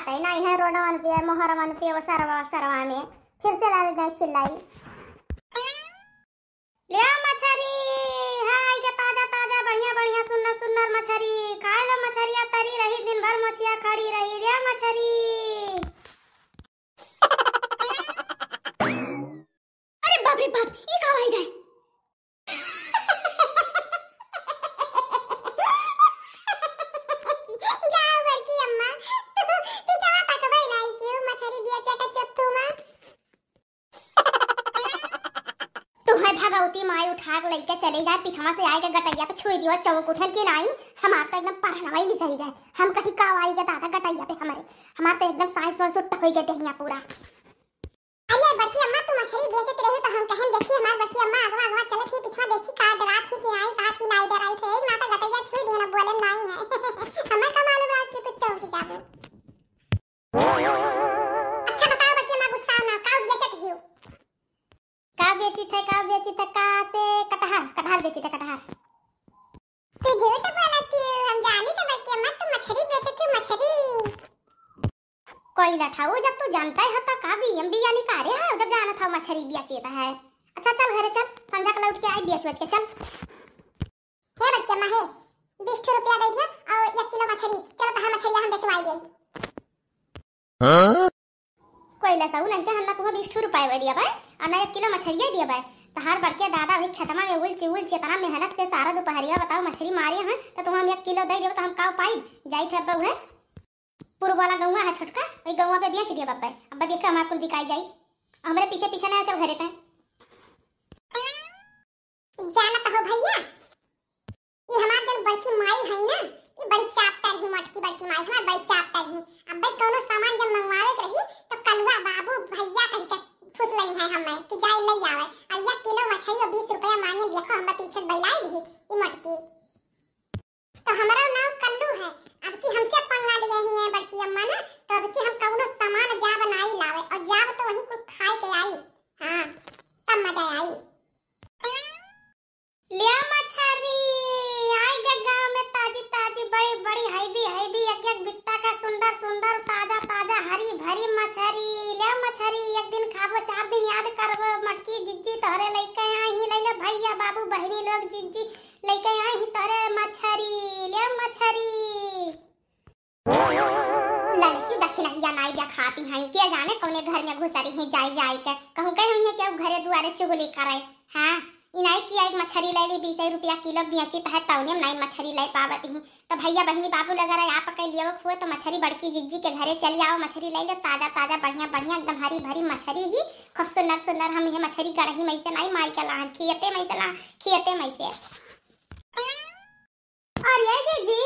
है ना है रोडवन पे मोहरवन पे वो सरवा में फिर से लाल गए चिल्लाई ले मछरी हाय के ताजा ताजा बढ़िया बढ़िया सुन्नर सुन्नर मछरी खाए लो मछरिया तरी रही दिन भर मछिया खड़ी रही रे मछरी। अरे बाप रे बाप ये का आवाज है भगवती माई उठा के लेके चले जाए पिछवा से आएगा गटैया पे छुई दियो चौक उठन के नहीं हमार तो एकदम परहनवाई निकल गए हम कहीं का आई के दादा गटैया पे हमार तो एकदम साइंस वाइस सुट्टा हो गए देहिया पूरा। अरे बड़की अम्मा तुम मछली बेचत रहे तो हम कहन देखी हमार बड़की अम्मा अगवा अगवा चलत ही पिछवा देखी का डरात ही कि आई का थी नहीं डराई थे एक नाटा गटैया छुई दियो ना बोले नहीं है हमें का मालूम रात के तो चौक जाबो। अच्छा बताओ बड़की अम्मा गुस्सा ना का बेचत हियो का बेची थे का से कटहर बेची थे कटहर तो झूठ बोलती हम जानी तो बच्चे मत मछली बेचती थी मछली कोई लठाओ जब तू जानता है था का भी एमबी यानी का रे है उधर जाना था मछली बेचता है। अच्छा चल घरे चल संजा कल उठ के आई बेच के चल हे बच्चे मां है 20 रुपया दे दिया और 1 किलो मछली चलो कहां मछली हम बेचवाई दे कोई लसाऊ नंते हम को 20 रुपया दिया भाई और 1 किलो मछली दिया भाई तहार बड़के दादा भी खेतमा में उल तना मेहनत से सारा दोपहरिया बताओ मछली मारे हैं तो तुम हम 1 किलो दे देबो तो हम का पाई जाई थे अब है पूर्व वाला गौवा है छोटका वही गौवा पे बेच दिया बब्बा अब देख हमार कुल बिकाई जाई हमरे पीछे पीछे ना चल घरे ते जाना तो हो भैया ये हमार जन बड़की माई है ना ये बड़ी चापतर ही मोटकी बड़की माई हमार बड़ी चापतर ही अब भाई कोनो सामान जब मंगवावे रही तो कलवा बाबू भैया कह के फुस लई है हमें कि जाई ले आवे और 1 किलो मछली और 20 रुपया मांगे देखो हम पीछे बैलाई रही ई मोटकी तो हमारा नाम कल्लू है अब की हमसे पंगा लिए ही है बड़की अम्मा ना तो अब की हम कौनो सामान जा बनाई लावे और जाब तो वही कुछ खाए के आई हां तब मजा आई लिया मछली आई के गांव में ताजी ताजी बड़ी बड़ी हाईबी एक एक बित्ता का सुंदर सुंदर ताजा ताजा हरी भरी मछली ले मछली एक दिन खाबो 4 दिन याद करबो मटकी जिज्जी तोरे लइके आई ही लइले भैया बाबू बहनी लोग जिज्जी लइके आई ही तोरे मछली ले मछली लड़की दखिनहिया नाई जा खाती हैं के जाने कोने घर में घुसरी है जाई के कहूं कहीं है के घरे दुआरे चुगली करे हां इनाई की एक मछली ले ली 20 रुपया किलो बेची है तौने नहीं मछली ले पावती ही तो भैया बहनी बाबू लगा रहा आप पकड़ लियो खुए तो मछली बड़की जिज्जी के घरे चली आओ मछली ले ले ताजा ताजा बढ़िया बढ़िया एकदम हरी भरी मछली ही खूब सुंदर सुंदर हम ये मछली गरही में से नहीं माई के लान खियते में से और ये जिज्जी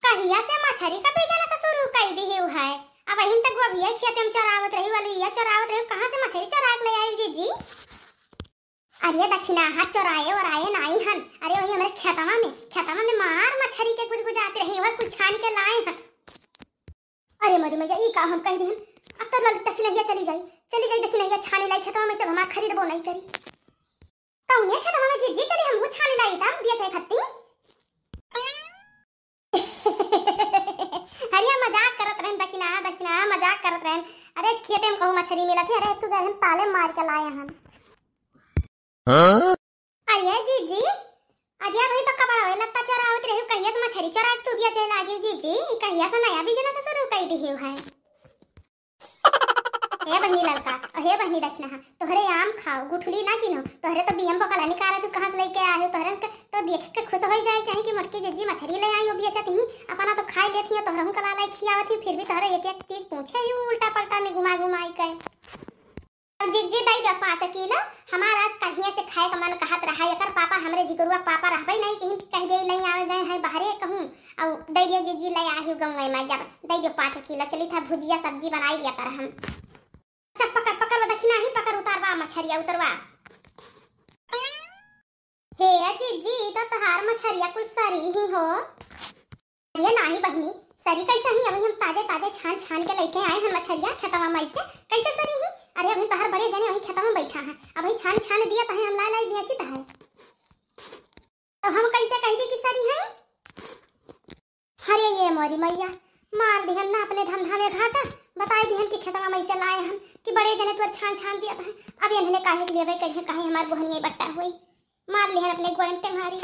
कहिया से मछली का बेचना से शुरू कर दी है अब वहीं तक वो भी खेते में चरावत रही वाली ये चरावत रही कहां से मछली चरा के ले आई जिज्जी अरे दक्षिणा हाथ चोराए और आए नहीं हन अरे वही हमारे खेतमा में मार मछली के कुछ आते रही वह कुछ छान के लाए हन अरे मरी मैया ई का हम कह देन अब तो दक्षिणा चली जाई दक्षिणा छाने लाई खेतमा में से हमार खरीदबो नहीं करी कौने खेतमा में जिज्जी चली हम छाने लाई तब बेचे खत्ती अरे मजाक करत रहन दक्षिणा मजाक करत रहन अरे खेते में कहूं मछली मिलत है अरे तू गहन ताले मार के लाए हन अरे जीजी अजय भाई तो कबड़ा होए लगता चोरावत रही कहिया तो मछली चोरा तू भी चला आगे जीजी कहिया से नया बिजनेस शुरू कर दी है हे बहनी लड़का हे बहनी दक्षिणा तोहरे आम खाओ गुठली ना किनो तोहरे तो बियम बकला निकाला तू कहां से लेके आए तोहरे तो देख के खुश हो जाए कहीं कि मटकी जीजी मछली ले आई हो बेचत ही अपना तो खाई लेती है तोहरे कला लाई खियावत ही फिर भी तोहरे एक एक चीज पूछे ही उल्टा पलटा में घुमाई के जिज्जी दई जा 5 किलो हमारा आज कहिए से खाए का मन कहत रहा एकर पापा हमरे जिगरुआ पापा रहबे नहीं कहीं कह दे नहीं आवे गए हैं बाहरे कहूं और दई दियो जिज्जी ले आही गांव में जब दई दियो 5 किलो चली था भुजिया सब्जी बनाई लिया कर हम चप पकड़ दक्षिणा ही पकड़ उतारवा मछरिया उतरवा हे जिज्जी तो तहार मछरिया कुछ सरी ही हो ये नाही बहनी सरी कैसे ही अभी हम ताजे छान के लेके आए हैं मछरिया खेतवा में से कैसे सरी ही अरे अभी तोहर बड़े जने वही खेतवा में बैठा है अभी छान दिया तो हम लाई बेचित है तो हम कैसे कह दी कि सरी है अरे ये मोरी मैया मार दिहन ना अपने धंधा में घाटा, बताई दिहन कि खेतवा में से लाए हन कि बड़े जने तुर छान छान दिया था। अब इन्होंने काहे के लिए भाई कहे काहे हमार बहनिया बट्टा हुई, मार लिहन अपने गोड़न टेंगारी।